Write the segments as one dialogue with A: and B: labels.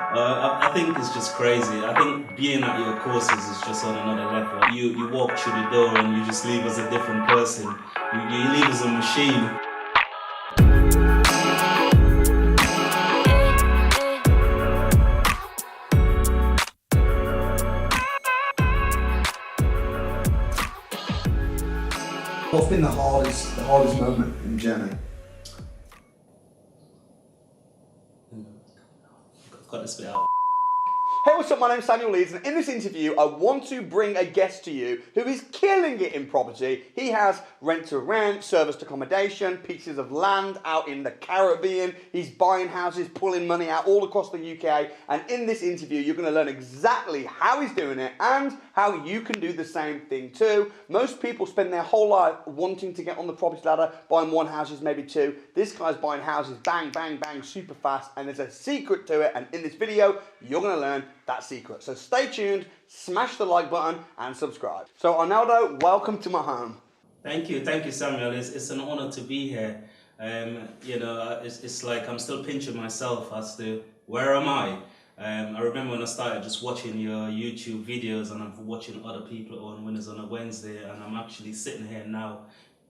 A: I think it's just crazy. I think being at your courses is just on another level. You walk through the door and you just leave as a different person. You leave as a machine.
B: What's been the hardest moment in the journey?
A: Got this bit out.
B: Hey, what's up? My name's Samuel Leeds, and in this interview, I want to bring a guest to you who is killing it in property. He has rent-to-rent, serviced accommodation, pieces of land out in the Caribbean. He's buying houses, pulling money out all across the UK. And in this interview, you're going to learn exactly how he's doing it and how you can do the same thing too. Most people spend their whole life wanting to get on the property ladder, buying one houses, maybe two. This guy's buying houses bang, bang, bang, super fast, and there's a secret to it. And in this video, you're going to learn that secret. So stay tuned, smash the like button, and subscribe. So Arnaldo, welcome to my home.
A: Thank you, Samuel. It's an honor to be here. It's like I'm still pinching myself as to where am I. I remember when I started just watching your YouTube videos, and I'm watching other people on Winners on a Wednesday, and I'm actually sitting here now.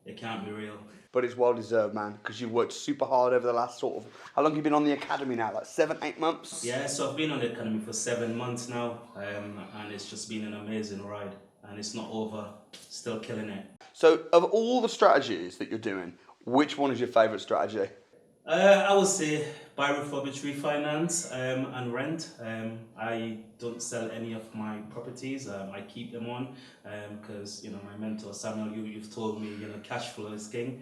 A: It can't be real.
B: But it's well deserved, man, because you've worked super hard over the last how long have you been on the academy now? Like 7, 8 months?
A: Yeah, so I've been on the academy for 7 months now, and it's just been an amazing ride, and it's not over, still killing it.
B: So of all the strategies that you're doing, which one is your favourite strategy?
A: I would say buy, refurbish, refinance, and rent. I don't sell any of my properties. I keep them on because my mentor Samuel, you've told me cash flow is king.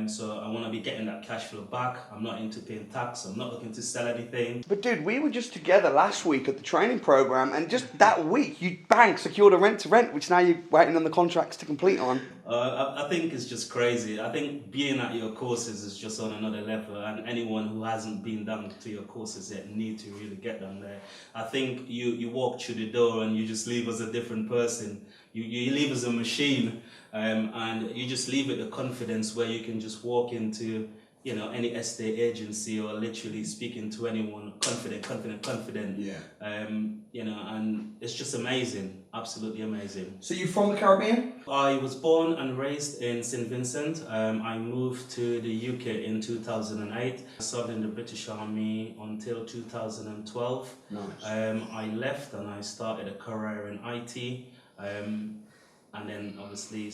A: So I want to be getting that cash flow back. I'm not into paying tax. I'm not looking to sell anything.
B: But dude, we were just together last week at the training program, and just that week you secured a rent to rent, which now you're waiting on the contracts to complete on.
A: I think it's just crazy. I think being at your courses is just on another level, and anyone who hasn't been down to your courses yet need to really get down there. I think you walk through the door and you just leave as a different person. You leave as a machine, and you just leave with the confidence where you can just walk into any estate agency or literally speaking to anyone confident. Yeah. And it's just amazing, absolutely amazing.
B: So you're from the Caribbean?
A: I was born and raised in St Vincent. I moved to the UK in 2008. I served in the British Army until 2012.
B: Nice.
A: I left and I started a career in IT, and then obviously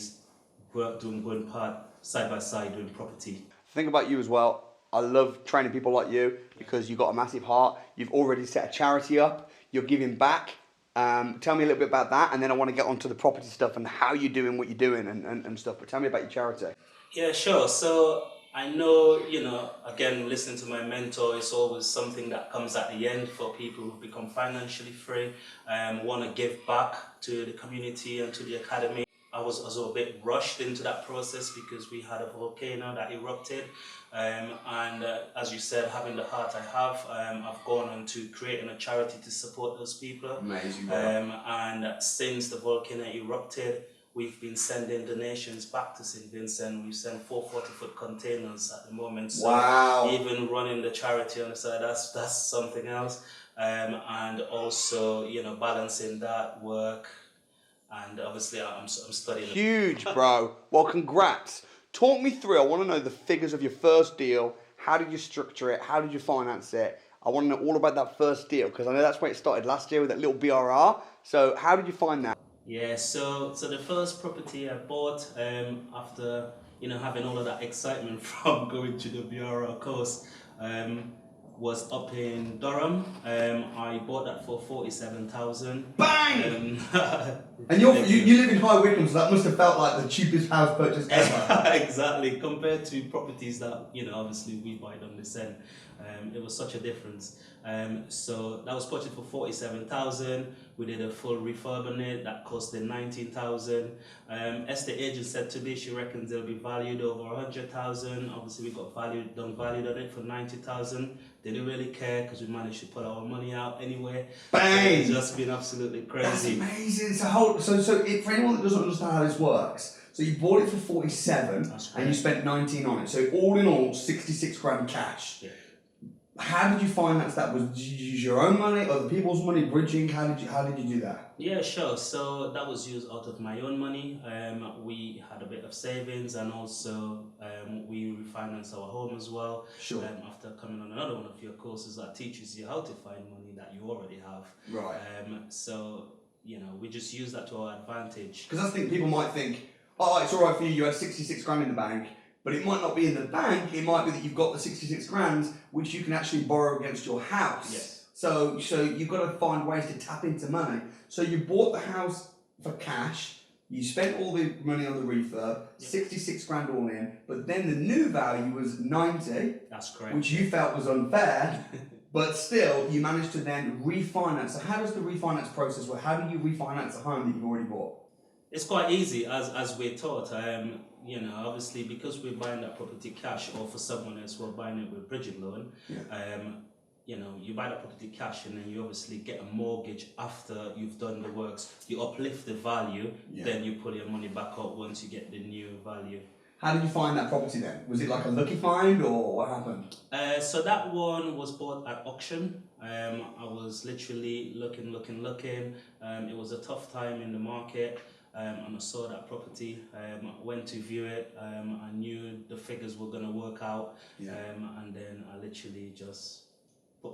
A: going part side by side doing property.
B: The thing about you as well, I love training people like you because you've got a massive heart. You've already set a charity up. You're giving back. Tell me a little bit about that, and then I want to get onto the property stuff and how you're doing what you're doing and stuff. But tell me about your charity.
A: Yeah, sure. So I know, again, listening to my mentor, it's always something that comes at the end for people who've become financially free, want to give back to the community and to the academy. I was also a bit rushed into that process because we had a volcano that erupted, and as you said, having the heart I have, I've gone on to creating a charity to support those people.
B: Amazing.
A: And since the volcano erupted, we've been sending donations back to St Vincent. We send 4 40-foot containers at the moment. So
B: wow.
A: Even running the charity on the side, that's something else. And also, balancing that work. And obviously I'm studying.
B: Huge, bro. Well, congrats. Talk me through. I want to know the figures of your first deal. How did you structure it? How did you finance it? I want to know all about that first deal because I know that's where it started last year with that little BRR. So how did you find that?
A: Yeah, so the first property I bought after having all of that excitement from going to the BRR course was up in Durham. I bought that for 47,000.
B: Bang! And you live in High Wycombe, so that must have felt like the cheapest house purchase ever.
A: Exactly, compared to properties that obviously we buy on this end. It was such a difference. So that was purchased for 47,000. We did a full refurb on it that costed 19,000. Estate agent said to me she reckons they'll be valued over 100,000. Obviously we got valued on it for 90,000. They didn't really care because we managed to put our money out anyway.
B: Bang!
A: So it's just been absolutely crazy.
B: That's amazing. So for anyone that doesn't understand how this works, so you bought it for 47 and you spent 19 on it. So all in all, 66 grand cash.
A: Yeah.
B: how did you finance that? Did you use your own money, other people's money, bridging? How did you do that?
A: Yeah, sure. So that was used out of my own money. We had a bit of savings, and also we refinanced our home as well.
B: Sure.
A: After coming on another one of your courses that teaches you how to find money that you already have.
B: Right.
A: So we just use that to our advantage.
B: Because I think people might think, oh, it's all right for you. You had 66 grand in the bank. But it might not be in the bank, it might be that you've got the 66 grand, which you can actually borrow against your house.
A: Yes.
B: So you've got to find ways to tap into money. So you bought the house for cash, you spent all the money on the refurb, 66 grand all in, but then the new value was 90.
A: That's correct.
B: Which you felt was unfair, but still you managed to then refinance. So how does the refinance process work? How do you refinance a home that you've already bought?
A: It's quite easy, as we're taught. Obviously, because we're buying that property cash, or for someone else, we're buying it with bridging loan. You buy that property cash, and then you obviously get a mortgage after you've done the works. You uplift the value, then you pull your money back up once you get the new value.
B: How did you find that property then? Was it like a lucky find, or what happened?
A: So that one was bought at auction. I was literally looking. It was a tough time in the market. And I saw that property, I went to view it, I knew the figures were going to work out, and then I literally just put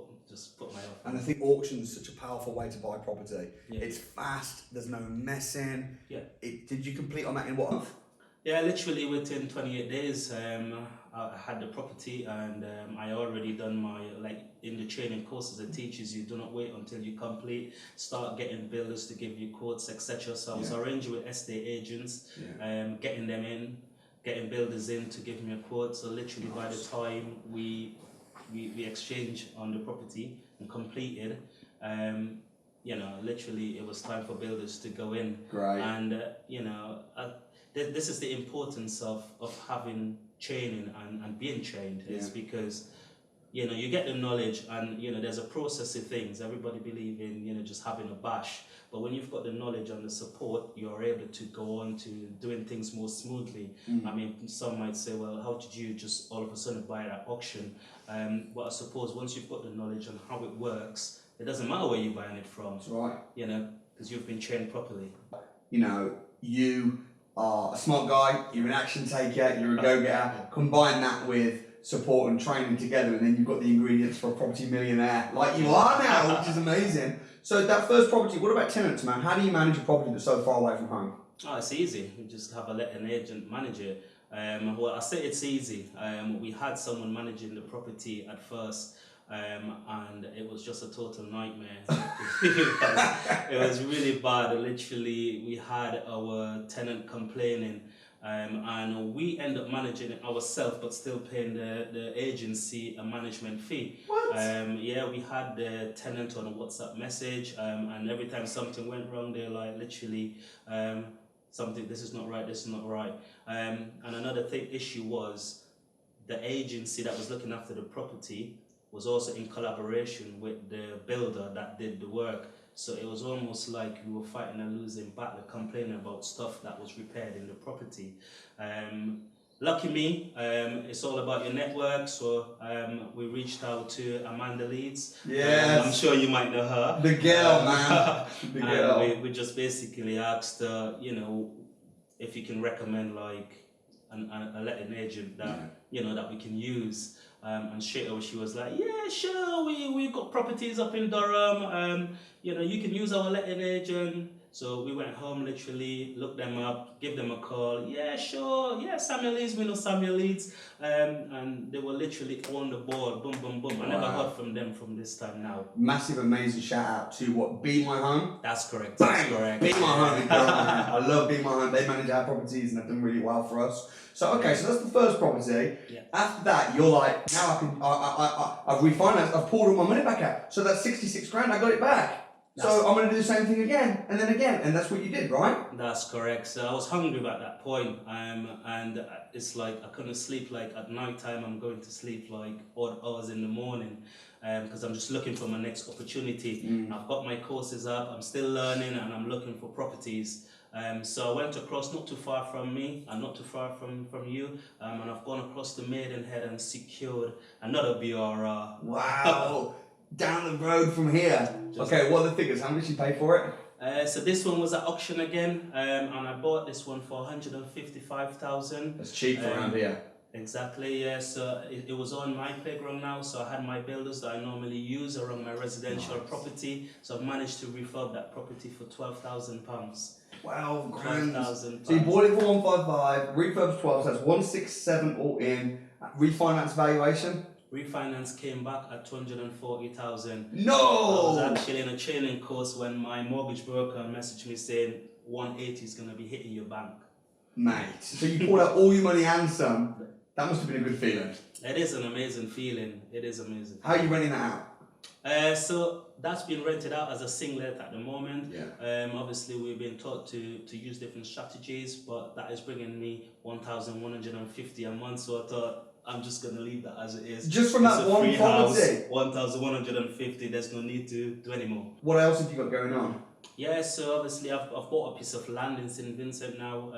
A: my offer.
B: And I think auction is such a powerful way to buy property.
A: Yeah.
B: It's fast, there's no messing.
A: Yeah.
B: Did you complete on that in what month?
A: Yeah, literally within 28 days, I had the property, and I already done my, in the training courses it teaches you, do not wait until you complete, start getting builders to give you quotes, etc. So I was arranging with estate agents, getting them in, getting builders in to give me a quote. So literally by the time we exchanged on the property and completed, literally it was time for builders to go in.
B: Great.
A: And this is the importance of having training and being trained, is because you get the knowledge, and there's a process of things. Everybody believe in just having a bash, but when you've got the knowledge and the support, you're able to go on to doing things more smoothly. I mean, some might say, well, how did you just all of a sudden buy it at auction? But I suppose once you've got the knowledge on how it works, it doesn't matter where you're buying it from.
B: That's right.
A: Because you've been trained properly.
B: You are a smart guy, you're an action taker, you're a go-getter. Combine that with support and training together, and then you've got the ingredients for a property millionaire like you are now, which is amazing. So that first property, what about tenants, man? How do you manage a property that's so far away from home?
A: Oh, it's easy. You just have a letting agent manage it. Well, I say it's easy. We had someone managing the property at first, and it was just a total nightmare. It was really bad. Literally, we had our tenant complaining, and we end up managing it ourselves, but still paying the agency a management fee.
B: What?
A: We had the tenant on a WhatsApp message, and every time something went wrong, they're like, literally, this is not right, this is not right. And another issue was the agency that was looking after the property was also in collaboration with the builder that did the work. So it was almost like we were fighting a losing battle, complaining about stuff that was repaired in the property. Lucky me, it's all about your network. So we reached out to Amanda Leeds.
B: Yes.
A: I'm sure you might know her.
B: The girl, man. The girl.
A: And we just basically asked her, if you can recommend like a letting agent that that we can use. And straight away she was like, yeah, sure, we've got properties up in Durham, you can use our letting agent. So we went home, literally, looked them up, give them a call. Yeah, sure, yeah, Samuel Leeds, we know Samuel Leeds. And they were literally on the ball, boom, boom, boom. I never heard from them from this time now.
B: Massive, amazing shout out to what, Be My Home?
A: That's correct,
B: Bang!
A: that's correct.
B: Be My Home in Durham, man. I love Be My Home. They manage our properties and have done really well for us. So, okay, so that's the first property.
A: Yeah.
B: After that, you're like, now I've refinanced, I've pulled all my money back out. So that's 66 grand, I got it back. So I'm going to do the same thing again, and then again, and that's what you did, right?
A: That's correct. So I was hungry at that point, and it's like I couldn't sleep. Like at night time, I'm going to sleep like odd hours in the morning, because I'm just looking for my next opportunity. I've got my courses up, I'm still learning, and I'm looking for properties. So I went across not too far from me and not too far from you, and I've gone across the Maidenhead and secured another BRR.
B: Wow. Down the road from here. Okay, what are the figures? How much did you pay for it?
A: So this one was at auction again, and I bought this one for 155,000.
B: That's cheap around here.
A: Exactly, yeah. So it was on my playground now, so I had my builders that I normally use around my residential property. So I've managed to refurb that property for £12,000.
B: 12 grand.
A: £12,000.
B: So you bought it for 155, refurb's 12, so that's 167 all in. Refinance valuation?
A: Refinance came back at 240,000.
B: No!
A: I was actually in a training course when my mortgage broker messaged me saying 180 is going to be hitting your bank.
B: Mate, so you pulled out all your money and some. That must have been a good feeling.
A: It is an amazing feeling. It is amazing.
B: How are you renting that out?
A: So that's been rented out as a singlet at the moment.
B: Yeah.
A: Obviously, we've been taught to use different strategies, but that is bringing me 1,150 a month. So I thought I'm just gonna leave that as it is.
B: Just from that one property?
A: 1,150. There's no need to do any more.
B: What else have you got going on?
A: Yeah, so obviously I've bought a piece of land in St Vincent now.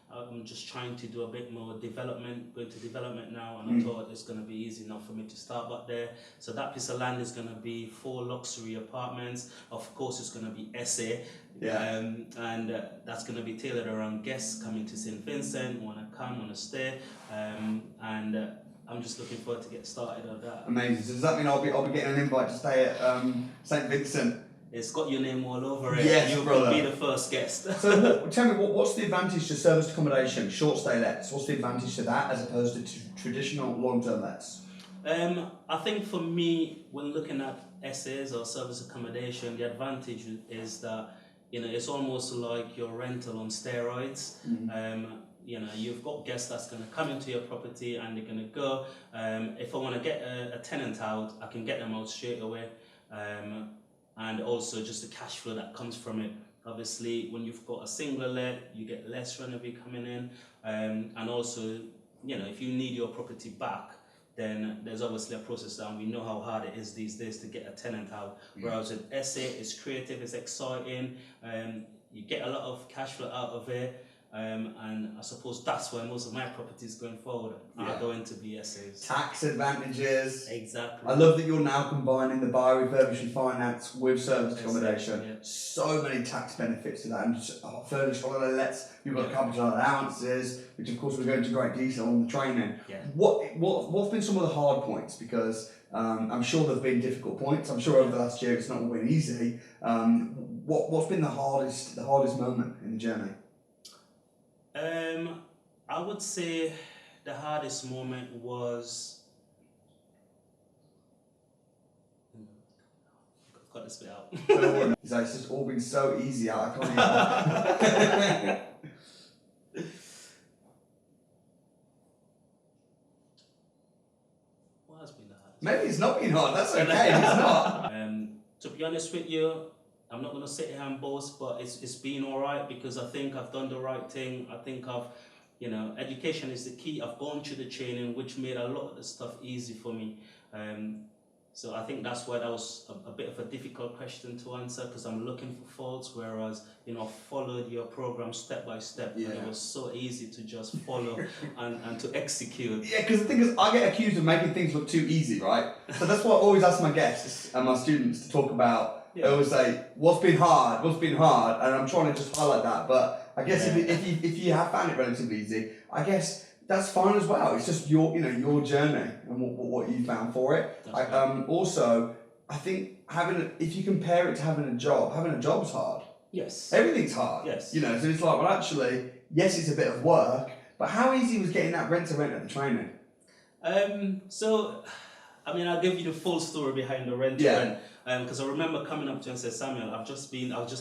A: I'm just trying to do a bit more development, going to development now, and I thought it's going to be easy enough for me to start back there. So that piece of land is going to be 4 luxury apartments. Of course, it's going to be SA, and that's going to be tailored around guests coming to St Vincent, want to come, want to stay, and I'm just looking forward to get started on that.
B: Amazing. So does that mean I'll be getting an invite to stay at St Vincent?
A: It's got your name all over it.
B: Yes,
A: You'll
B: brother.
A: be the first guest.
B: So tell me, what's the advantage to serviced accommodation, short stay lets? What's the advantage to that as opposed to traditional long-term lets?
A: I think for me, when looking at SAs or service accommodation, the advantage is that it's almost like your rental on steroids. You've got guests that's going to come into your property and they're going to go. If I want to get a tenant out, I can get them out straight away. And also just the cash flow that comes from it. Obviously, when you've got a single let, you get less renovate coming in. And also, if you need your property back, then there's obviously a process and we know how hard it is these days to get a tenant out. Whereas with SA, it's creative, it's exciting, you get a lot of cash flow out of it. And I suppose that's why most of my properties going forward are going to be SAs.
B: Tax advantages.
A: Exactly.
B: I love that you're now combining the buy, refurbish and finance with service accommodation.
A: Yeah.
B: So many tax benefits to that. And furnished holiday lets, you've got capital allowances, which of course we're going into great detail on the training.
A: Yeah.
B: What's been some of the hard points? Because I'm sure there's been difficult points. I'm sure over the last year it's not all been easy. What's been the hardest moment in the journey?
A: I would say the hardest moment was. I've got this bit out.
B: It's just all been so easy out. I can't even.
A: What has been the hardest?
B: Maybe it's not been hard. That's okay. It's not.
A: To be honest with you, I'm not going to sit here and boast, but it's been all right because I think I've done the right thing. I think education is the key. I've gone through the training, which made a lot of the stuff easy for me. So I think that's why that was a bit of a difficult question to answer because I'm looking for faults, whereas, I followed your program step by step and it was so easy to just follow and to execute.
B: Yeah, because the thing is, I get accused of making things look too easy, right? So that's why I always ask my guests and my students to talk about. I always say, what's been hard, and I'm trying to just highlight that. But I guess if you have found it relatively easy, I guess that's fine as well. It's just your journey and what you found for it. Also, I think if you compare it to having a job's hard.
A: Yes.
B: Everything's hard.
A: Yes.
B: So it's like, well, actually, yes, it's a bit of work, but how easy was getting that rent-to-rent at the training?
A: I'll give you the full story behind the rent-to-rent. Because I remember coming up to him and said, Samuel, I just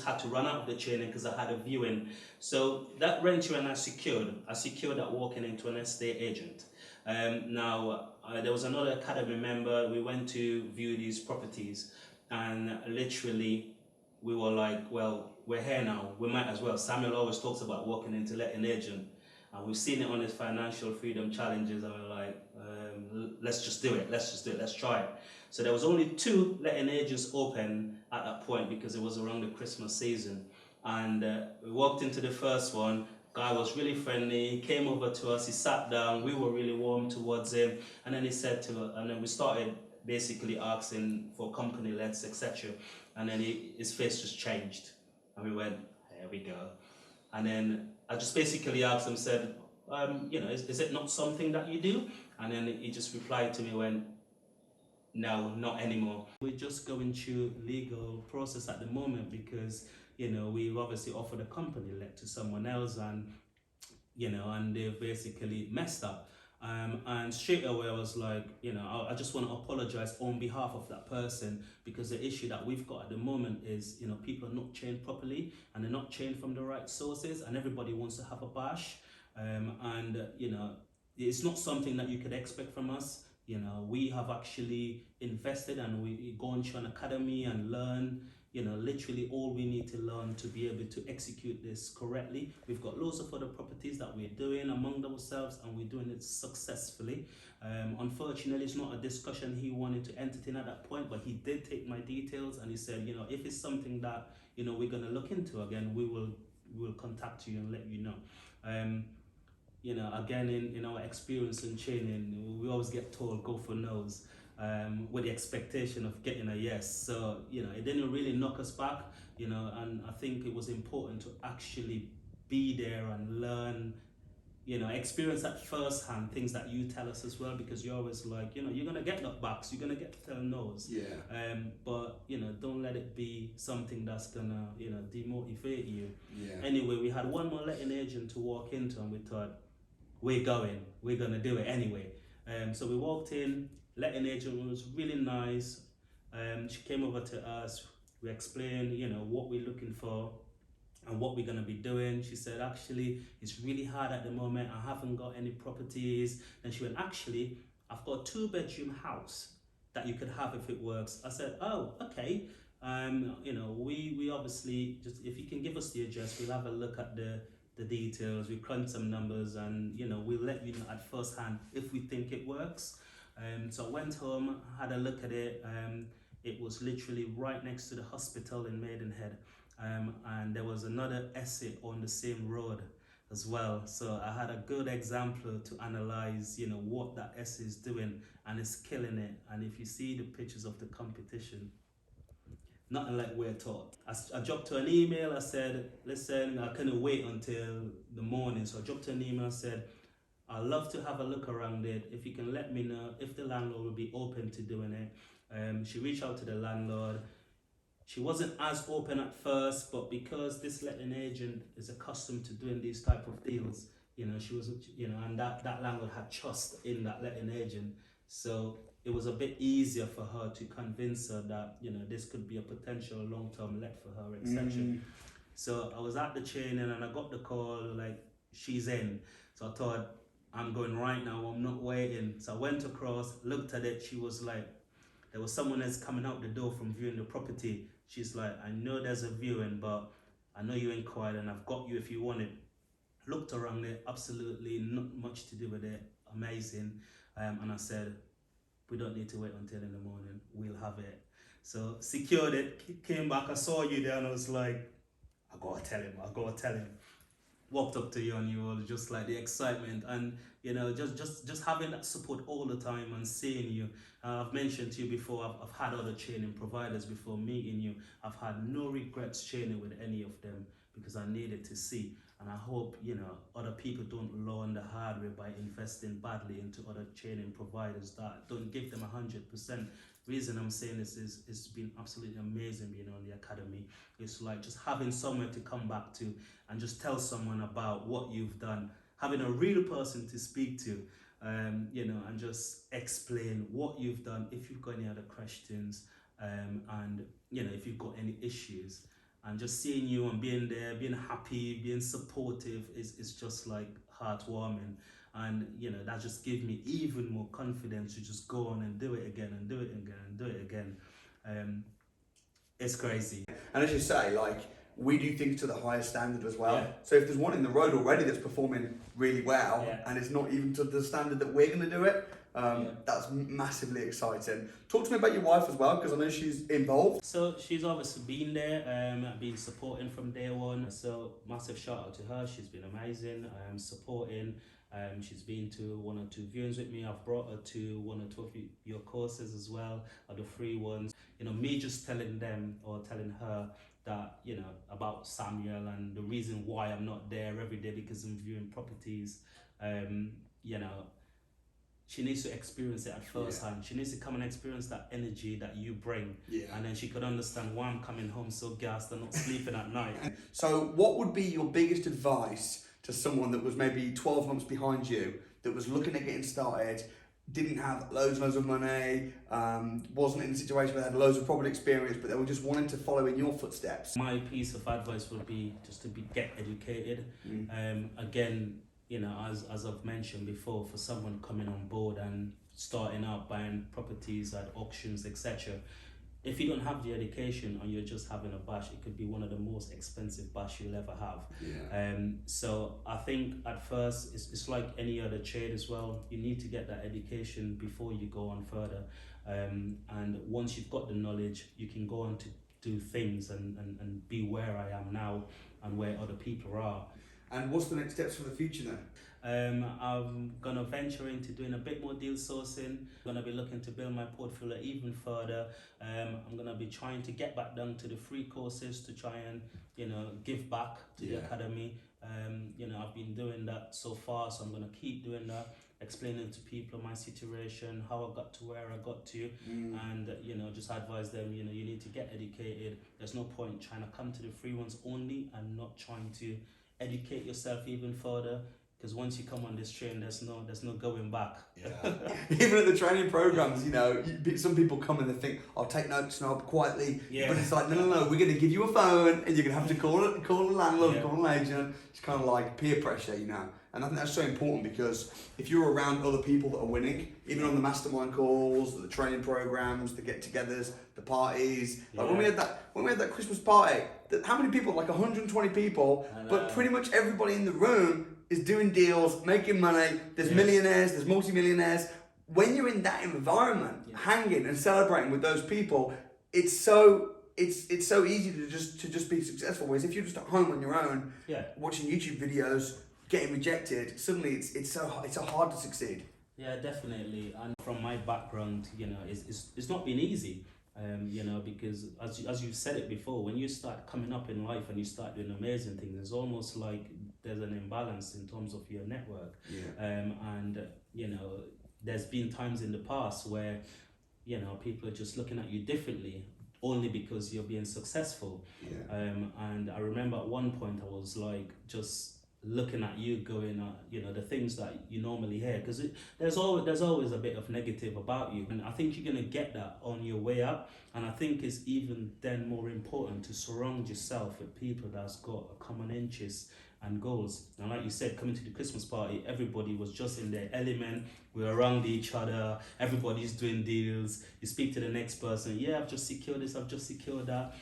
A: had to run out of the training because I had a viewing. So that rent-to-rent I secured that walking into an estate agent. There was another academy member. We went to view these properties and literally we were like, well, we're here now. We might as well. Samuel always talks about walking into letting agent. And we've seen it on his financial freedom challenges and we're like, let's just do it. Let's try it. So there was only 2 letting agents open at that point because it was around the Christmas season. And we walked into the first one. Guy was really friendly. He came over to us. He sat down. We were really warm towards him. And then he said and then we started basically asking for company letters, etc. And then his face just changed. And we went, here we go. And then I just basically asked him, said, is it not something that you do? And then he just replied to me, went, no, not anymore. We're just going through legal process at the moment because, we've obviously offered a company let to someone else and, and they've basically messed up. And straight away I was like, I just want to apologize on behalf of that person because the issue that we've got at the moment is, people are not trained properly and they're not trained from the right sources and everybody wants to have a bash. It's not something that you could expect from us. We have actually invested and we gone to an academy and learn, literally all we need to learn to be able to execute this correctly. We've got loads of other properties that we're doing among ourselves and we're doing it successfully. Unfortunately, it's not a discussion he wanted to entertain at that point, but he did take my details and he said, if it's something that, we're going to look into again, we will contact you and let you know. Again, in our experience in training, we always get told go for no's with the expectation of getting a yes. So, it didn't really knock us back, and I think it was important to actually be there and learn, experience at first hand things that you tell us as well, because you're always like, you're going to get knockbacks, you're going to get to tell no's.
B: Yeah.
A: But, don't let it be something that's going to, demotivate you.
B: Yeah.
A: Anyway, we had one more letting agent to walk into and we thought, we're going to do it anyway. So we walked in, letting agent was really nice. She came over to us, we explained, what we're looking for and what we're going to be doing. She said, actually, it's really hard at the moment. I haven't got any properties. Then she went, actually, I've got a 2-bedroom house that you could have if it works. I said, oh, okay. We obviously, just if you can give us the address, we'll have a look at the details, we crunch some numbers and we'll let you know at first hand if we think it works. So I went home, had a look at it. It was literally right next to the hospital in Maidenhead, and there was another estate on the same road as well. So I had a good example to analyze what that estate is doing, and it's killing it. And if you see the pictures of the competition, nothing like we're taught. I dropped her an email. I said, listen, I couldn't wait until the morning. So I dropped her an email. I said, I'd love to have a look around it. If you can let me know if the landlord will be open to doing it. She reached out to the landlord. She wasn't as open at first, but because this letting agent is accustomed to doing these type of deals, she was, and that landlord had trust in that letting agent. So it was a bit easier for her to convince her that this could be a potential long-term let for her, etc. So I was at the training and I got the call like she's in. So I thought, I'm going right now, I'm not waiting. So I went across, looked at it. She was like, there was someone else coming out the door from viewing the property. She's like, I know there's a viewing, but I know you inquired and I've got you if you want it. Looked around it, absolutely not much to do with it, amazing. And I said, we don't need to wait until in the morning, we'll have it. So secured it, came back, I saw you there and I was like, I gotta tell him. Walked up to you and you were just like the excitement and just having that support all the time and seeing you. I've mentioned to you before, I've had other training providers before meeting you. I've had no regrets training with any of them because I needed to see. And I hope, other people don't learn the hard way by investing badly into other training providers that don't give them 100%. Reason I'm saying this is it's been absolutely amazing being on the academy. It's like just having somewhere to come back to and just tell someone about what you've done, having a real person to speak to, and just explain what you've done, if you've got any other questions, and if you've got any issues. And just seeing you and being there, being happy, being supportive is just like heartwarming. And that just gives me even more confidence to just go on and do it again and do it again and do it again. It's crazy.
B: And as you say, like, we do things to the highest standard as well.
A: Yeah.
B: So if there's one in the road already that's performing really well,
A: yeah,
B: and it's not even to the standard that we're going to do it, That's massively exciting. Talk to me about your wife as well, because I know she's involved.
A: So she's obviously been there, been supporting from day one. So massive shout out to her. She's been amazing, supporting. She's been to 1 or 2 viewings with me. I've brought her to 1 or 2 of your courses as well, or the free ones. You know, me just telling them or telling her that, you know, about Samuel and the reason why I'm not there every day because I'm viewing properties. You know, she needs to experience it at first hand. She needs to come and experience that energy that you bring. And then she could understand why I'm coming home so gassed and not sleeping at night.
B: So what would be your biggest advice to someone that was maybe 12 months behind you, that was looking at getting started, didn't have loads of money, wasn't in a situation where they had loads of property experience, but they were just wanting to follow in your footsteps?
A: My piece of advice would be just to get educated. Again, you know, as I've mentioned before, for someone coming on board and starting out buying properties at auctions, etc., if you don't have the education and you're just having a bash, it could be one of the most expensive bash you'll ever have. So I think at first it's like any other trade as well. You need to get that education before you go on further. And once you've got the knowledge, you can go on to do things and be where I am now and where other people are.
B: And what's the next steps for the future then?
A: I'm gonna venture into doing a bit more deal sourcing. I'm gonna be looking to build my portfolio even further. I'm gonna be trying to get back down to the free courses to try and, you know, give back to the academy. You know, I've been doing that so far, so I'm gonna keep doing that, explaining to people my situation, how I got to where I got to, and you know, just advise them, you know, you need to get educated. There's no point trying to come to the free ones only and not trying to educate yourself even further, because once you come on this train, there's no going back.
B: Even at the training programs, you know, some people come and they think, I'll take notes now quietly, but it's like, no, we're going to give you a phone and you're going to have to call a landlord, call an agent. It's kind of like peer pressure, you know. And I think that's so important, because if you're around other people that are winning, even on the mastermind calls, the training programs, the get-togethers, the parties, like when we had that Christmas party, how many people? Like 120 people, but pretty much everybody in the room is doing deals, making money. There's millionaires, there's multi-millionaires. When you're in that environment, hanging and celebrating with those people, it's so easy to just be successful. Whereas if you're just at home on your own, watching YouTube videos, getting rejected, suddenly it's so hard to succeed.
A: Yeah, definitely. And from my background, you know, it's not been easy. You know, because as you've said it before, when you start coming up in life and you start doing amazing things, it's almost like there's an imbalance in terms of your network. And you know, there's been times in the past where, you know, people are just looking at you differently only because you're being successful. And I remember at one point I was like just looking at you going, you know, the things that you normally hear, because there's always a bit of negative about you, and I think you're going to get that on your way up. And I think it's even then more important to surround yourself with people that's got a common interest and goals. And like you said, coming to the Christmas party, everybody was just in their element. We were around each other, everybody's doing deals. You speak to the next person, I've just secured this, I've just secured that.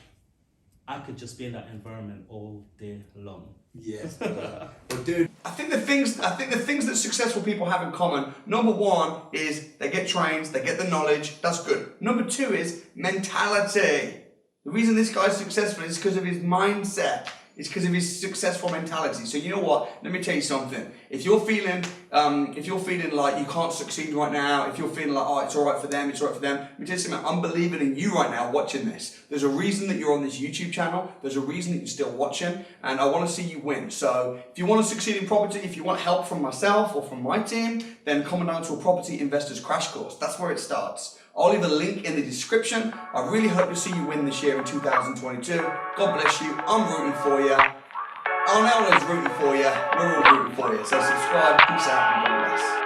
A: I could just be in that environment all day long.
B: Yes. Well, dude, I think the things that successful people have in common, number one is they get trained, they get the knowledge, that's good. Number two is mentality. The reason this guy's successful is because of his mindset. It's because of his successful mentality. So you know what? Let me tell you something. If you're feeling like you can't succeed right now, if you're feeling like, it's all right for them, let me tell you something. I'm believing in you right now watching this. There's a reason that you're on this YouTube channel. There's a reason that you're still watching, and I want to see you win. So if you want to succeed in property, if you want help from myself or from my team, then come down to a property investors crash course. That's where it starts. I'll leave a link in the description. I really hope to see you win this year in 2022. God bless you. I'm rooting for you. Arnaldo's rooting for you. We're all rooting for you. So subscribe, peace out, and God bless.